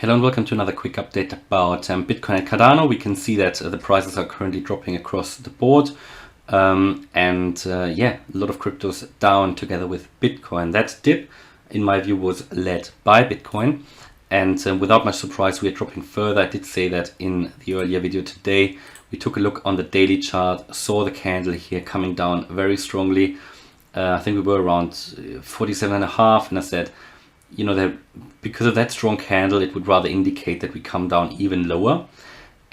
Hello and welcome to another quick update about Bitcoin and Cardano. We can see that the prices are currently dropping across the board. A lot of cryptos down together with Bitcoin. That dip, in my view, was led by Bitcoin. And without much surprise, we are dropping further. I did say that in the earlier video today. We took a look on the daily chart, saw the candle here coming down very strongly. I think we were around 47.5, and I said, you know, that because of that strong candle, it would rather indicate that we come down even lower.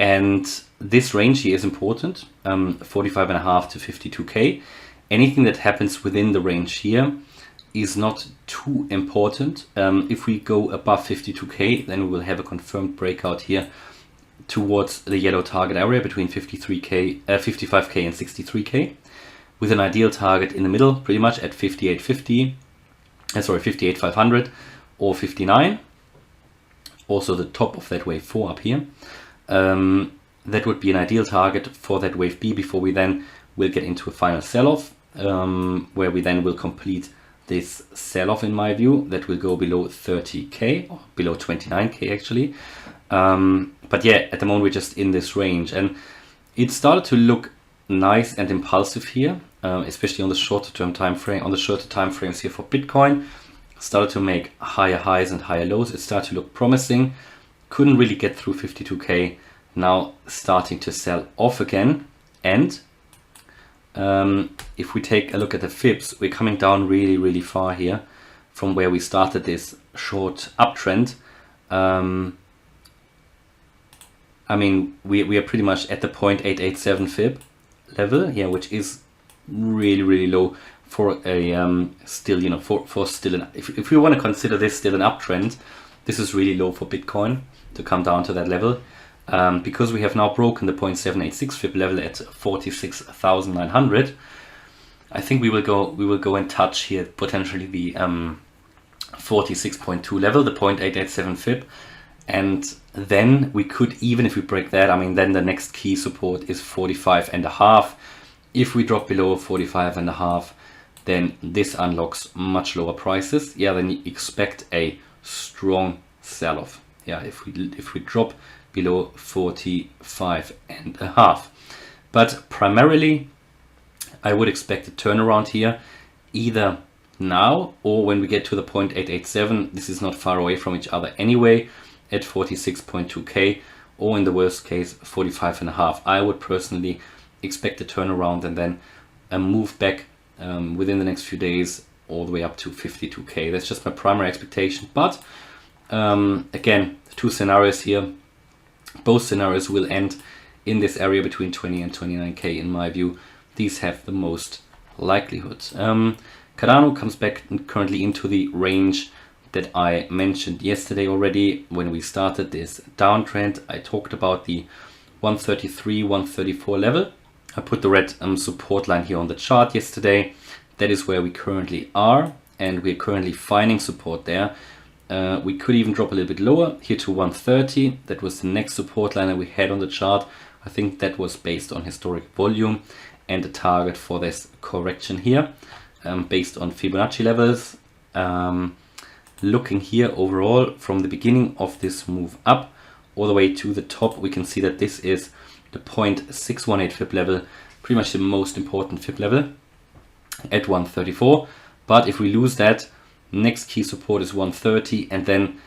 And this range here is important, 45.5 to 52k. Anything that happens within the range here is not too important. If we go above 52k, then we will have a confirmed breakout here towards the yellow target area between 55k and 63k, with an ideal target in the middle, pretty much at 58,500 or 59. Also the top of that wave 4 up here. That would be an ideal target for that wave B before we then will get into a final sell-off, where we then will complete this sell-off, in my view, that will go below 30k or below 29k actually. But yeah, at the moment we're just in this range, and it started to look nice and impulsive here, especially on the shorter term time frame, on the shorter time frames here for Bitcoin. Started to make higher highs and higher lows. It started to look promising. Couldn't really get through 52k. Now starting to sell off again. And if we take a look at the fibs, we're coming down really far here from where we started this short uptrend. I mean, we are pretty much at the 0.887 fib level here, which is really low for a still, you know, for still an, if we want to consider this still an uptrend, this is really low for Bitcoin to come down to that level, because we have now broken the 0.786 fib level at 46,900. I think we will go and touch here potentially the 46.2 level, the 0.887 fib. And then we could, even if we break that, I mean, then the next key support is 45.5. If we drop below 45.5, then this unlocks much lower prices. Yeah, then you expect a strong sell-off. Yeah, if we drop below 45.5. But primarily, I would expect a turnaround here, either now or when we get to the 0.887. This is not far away from each other anyway, at 46.2k, or in the worst case 45.5. I would personally expect a turnaround and then a move back within the next few days all the way up to 52k. That's just my primary expectation. But again, two scenarios here. Both scenarios will end in this area between 20 and 29k, in my view. These have the most likelihood. Cardano comes back currently into the range that I mentioned yesterday already when we started this downtrend. I talked about the 133, 134 level. I put the red support line here on the chart yesterday. That is where we currently are, and we're currently finding support there. We could even drop a little bit lower here to 130. That was the next support line that we had on the chart. I think that was based on historic volume and the target for this correction here, based on Fibonacci levels. Looking here overall from the beginning of this move up all the way to the top, we can see that this is the 0.618 fib level, pretty much the most important fib level at 134. But if we lose that, next key support is 130 and then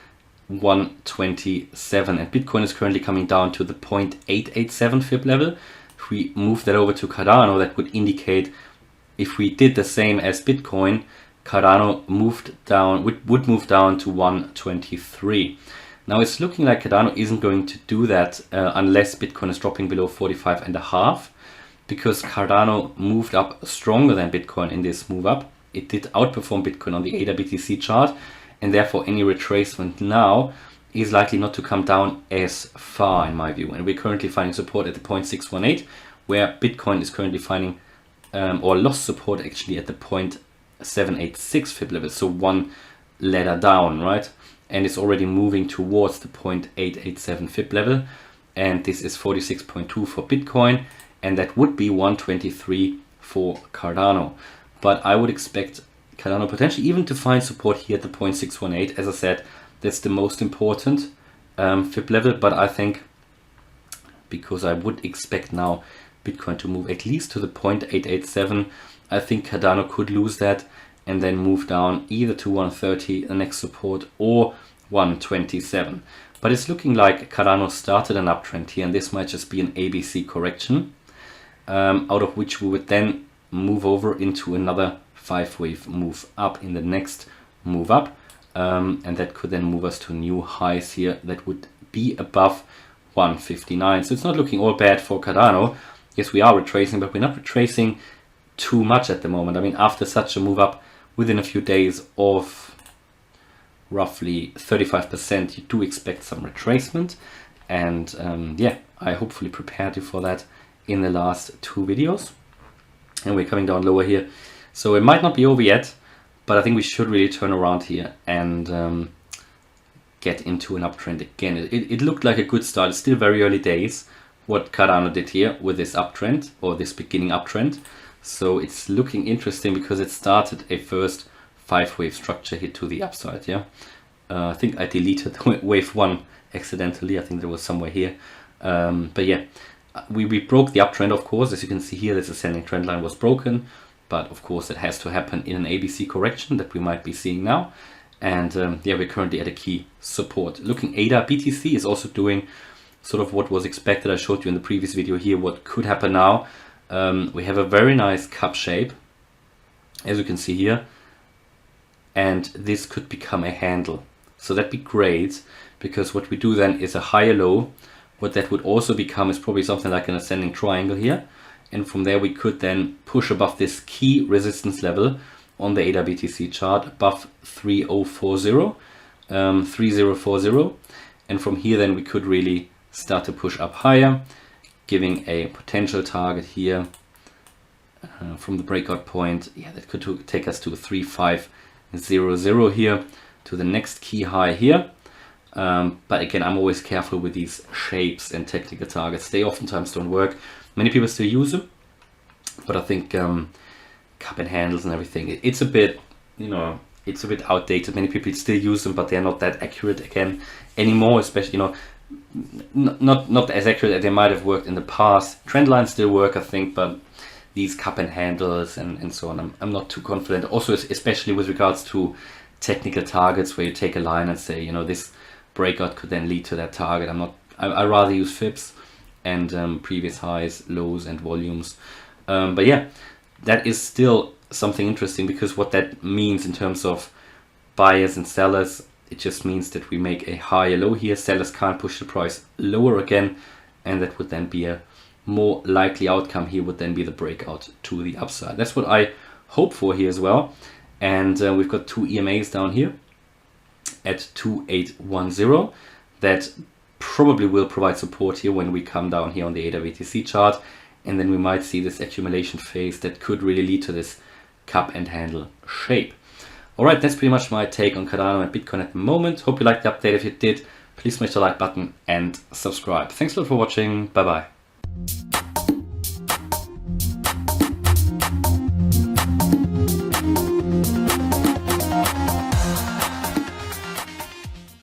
127, and Bitcoin is currently coming down to the 0.887 fib level. If we move that over to Cardano, that would indicate, if we did the same as Bitcoin, Cardano would move down to 123. Now it's looking like Cardano isn't going to do that unless Bitcoin is dropping below 45.5, because Cardano moved up stronger than Bitcoin in this move up. It did outperform Bitcoin on the ADA BTC chart, and therefore any retracement now is likely not to come down as far, in my view. And we're currently finding support at the 0.618, where Bitcoin is currently finding or lost support actually at the 0.786 fib level, so one ladder down, right? And it's already moving towards the 0.887 fib level, and this is 46.2 for Bitcoin, and that would be 123 for Cardano. But I would expect Cardano potentially even to find support here at the 0.618. As I said, that's the most important Fib level, but I think, because I would expect now Bitcoin to move at least to the 0.887, I think Cardano could lose that and then move down either to 130, the next support, or 127. But it's looking like Cardano started an uptrend here, and this might just be an ABC correction, out of which we would then move over into another 5-wave move up in the next move up, and that could then move us to new highs here that would be above 159. So it's not looking all bad for Cardano. Yes, we are retracing, but we're not retracing too much at the moment. I mean, after such a move up within a few days of roughly 35%, you do expect some retracement. And yeah, I hopefully prepared you for that in the last 2 videos. And we're coming down lower here. So it might not be over yet, but I think we should really turn around here and get into an uptrend again. It looked like a good start. It's still very early days what Cardano did here with this uptrend, or this beginning uptrend. So it's looking interesting because it started a first 5-wave structure here to the upside. Yeah, I think I deleted wave 1 accidentally. I think there was somewhere here, but yeah, we broke the uptrend, of course. As you can see here, this ascending trend line was broken, but of course it has to happen in an ABC correction that we might be seeing now. And yeah, we're currently at a key support. Looking ADA BTC is also doing sort of what was expected. I showed you in the previous video here what could happen now. We have a very nice cup shape, as you can see here, and this could become a handle. So that'd be great, because what we do then is a higher low. What that would also become is probably something like an ascending triangle here, and from there we could then push above this key resistance level on the ADA BTC chart above 3040, and from here then we could really start to push up higher, giving a potential target here from the breakout point. Yeah, that could take us to 3500 here, to the next key high here. But again, I'm always careful with these shapes and technical targets. They oftentimes don't work. Many people still use them, but I think cup and handles and everything, it's a bit, you know, it's a bit outdated. Many people still use them, but they're not that accurate again anymore, especially, you know, not as accurate as they might have worked in the past. Trend lines still work, I think, but these cup and handles and so on, I'm not too confident. Also, especially with regards to technical targets, where you take a line and say, you know, this breakout could then lead to that target. I rather use fibs and previous highs, lows, and volumes. But yeah, that is still something interesting, because what that means in terms of buyers and sellers, it just means that we make a higher low here. Sellers can't push the price lower again, and that would then be a more likely outcome here, would then be the breakout to the upside. That's what I hope for here as well. And we've got 2 EMAs down here at 2810 that probably will provide support here when we come down here on the ADA BTC chart, and then we might see this accumulation phase that could really lead to this cup and handle shape. Alright, that's pretty much my take on Cardano and Bitcoin at the moment. Hope you liked the update. If you did, please smash the like button and subscribe. Thanks a lot for watching. Bye bye.